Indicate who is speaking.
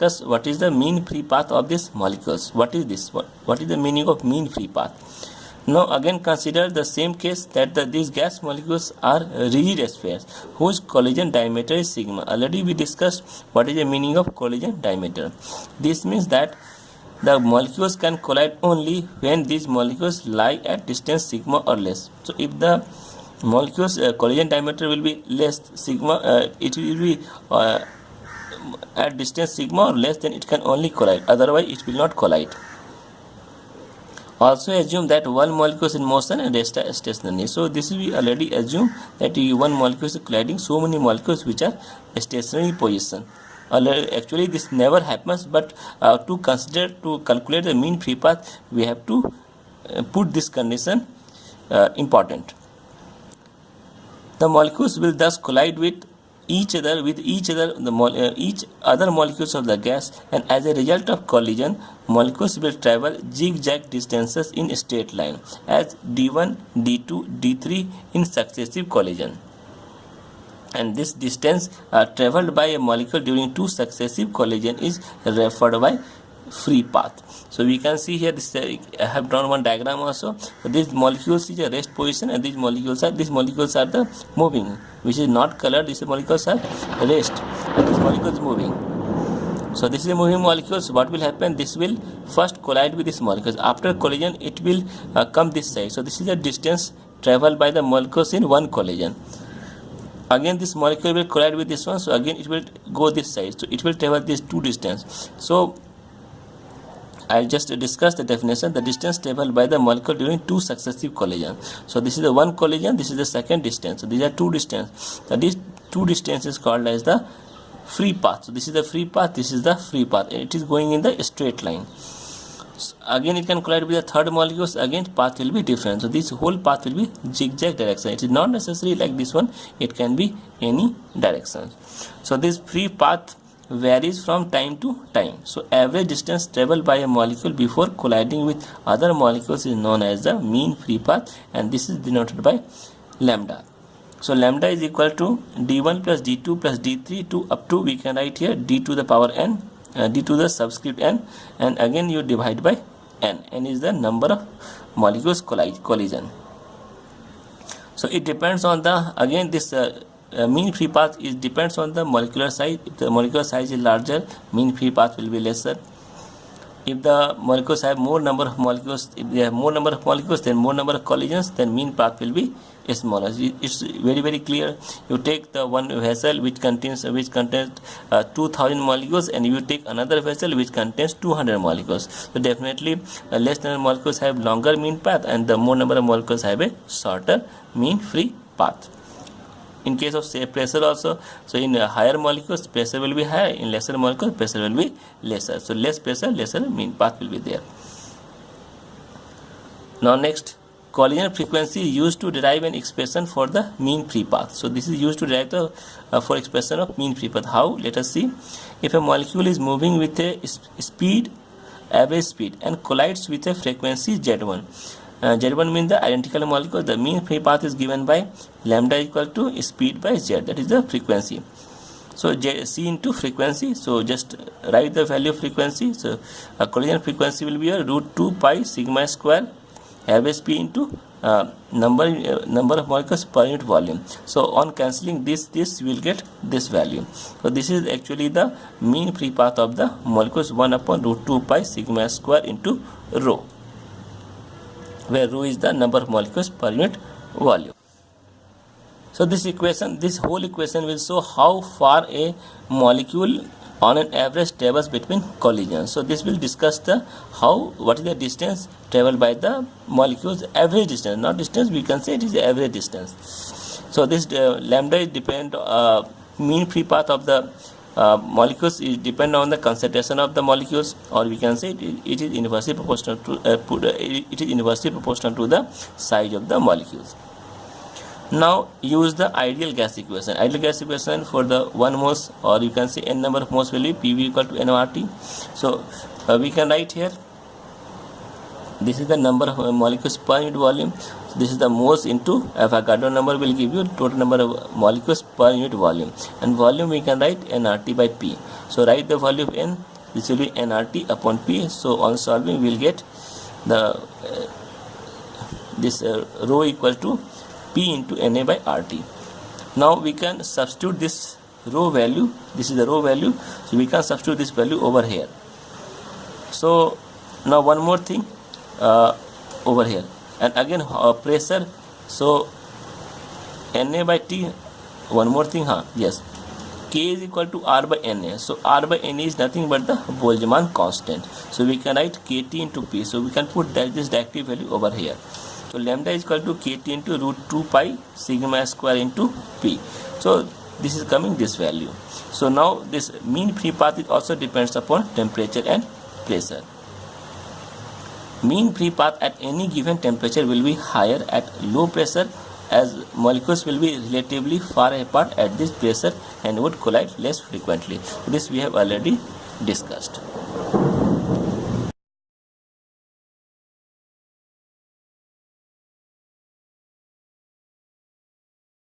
Speaker 1: discuss what is the mean free path of these molecules. What is this? What is the meaning of mean free path? Now again consider the same case that these gas molecules are rigid spheres whose collision diameter is sigma. Already we discussed what is the meaning of collision diameter. This means that the molecules can collide only when these molecules lie at distance sigma or less. So if the molecules collision diameter will be less sigma, it will be at distance sigma or less, then it can only collide, otherwise it will not collide. Also assume that one molecule is in motion and rest are stationary. So this we already assume that one molecule is colliding so many molecules which are stationary position. Actually this never happens, but to calculate the mean free path, we have to put this condition important. The molecules will thus collide with each other, each other molecules of the gas, and as a result of collision, molecules will travel zigzag distances in a straight line as d1, d2, d3 in successive collision. And this distance traveled by a molecule during two successive collision is referred by free path. So we can see here this I have drawn one diagram also. So these molecules is a rest position, and these molecules are the moving, which is not colored. These molecules are rest, and this molecule is moving. So this is a moving molecules. What will happen? This will first collide with this molecules. After collision, it will come this side. So this is the distance traveled by the molecules in one collision. Again this molecule will collide with this one, so again it will go this side. So it will travel this two distance. So I just discussed the definition, the distance traveled by the molecule during two successive collisions. So this is the one collision, this is the second distance. So these are two distance. So these two distance is called as the free path. So this is the free path, this is the free path. It is going in the straight line. So again it can collide with the third molecules, again path will be different. So this whole path will be zigzag direction. It is not necessary like this one, it can be any direction. So this free path varies from time to time. So average distance traveled by a molecule before colliding with other molecules is known as the mean free path, and this is denoted by lambda. So lambda is equal to d1 plus d2 plus d3 to up to, we can write here, d to the power n, d to the subscript n, and again you divide by n. N is the number of molecules collision. So it depends on the, again this mean free path is depends on the molecular size. If the molecular size is larger, mean free path will be lesser. If the molecules have more number of molecules, if they have more number of molecules, then more number of collisions, then mean path will be smaller. It's very clear. You take the one vessel which contains 2000 molecules, and you take another vessel which contains 200 molecules. So definitely less number of molecules have longer mean path, and the more number of molecules have a shorter mean free path. In case of say pressure also, so in higher molecules pressure will be higher, in lesser molecules pressure will be lesser. So less pressure, lesser mean path will be there. Now next, collision frequency used to derive an expression for the mean free path. So this is used to derive the for expression of mean free path. How? Let us see. If a molecule is moving with a average speed and collides with a frequency z1. Z1 means the identical molecule. The mean free path is given by lambda equal to speed by z, that is the frequency. So c into frequency, so just write the value of frequency. So a collision frequency will be a root 2 pi sigma square average speed into number of molecules per unit volume. So on cancelling this you will get this value. So this is actually the mean free path of the molecules, 1 upon root 2 pi sigma square into rho, where rho is the number of molecules per unit volume. So this whole equation will show how far a molecule on an average travels between collisions. So this will discuss what is the distance traveled by the molecules, average distance, not distance, we can say it is the average distance. So this lambda is depend mean free path of the molecules is depend on the concentration of the molecules, or we can say it is inversely proportional to the size of the molecules. Now use the ideal gas equation. Ideal gas equation for the 1 moles, or you can say n number of moles will be PV equal to nRT. So we can write here, this is the number of molecules per unit volume. So this is the moles into Avogadro number will give you total number of molecules per unit volume, and volume we can write nRT by P. So write the value of n. this will be nRT upon P. So on solving we will get the this rho equal to P into Na by RT. Now we can substitute this rho value, this is the rho value, so we can substitute this value over here. So now one more thing over here, and again pressure, so Na by T, one more thing, yes, K is equal to R by Na, so R by Na is nothing but the Boltzmann constant, so we can write Kt into P, so we can put that this directive value over here. So lambda is equal to Kt into root 2 pi sigma square into P, so this is coming this value. So now this mean free path is also depends upon temperature and pressure. Mean free path at any given temperature will be higher at low pressure, as molecules will be relatively far apart at this pressure and would collide less frequently. This we have already discussed.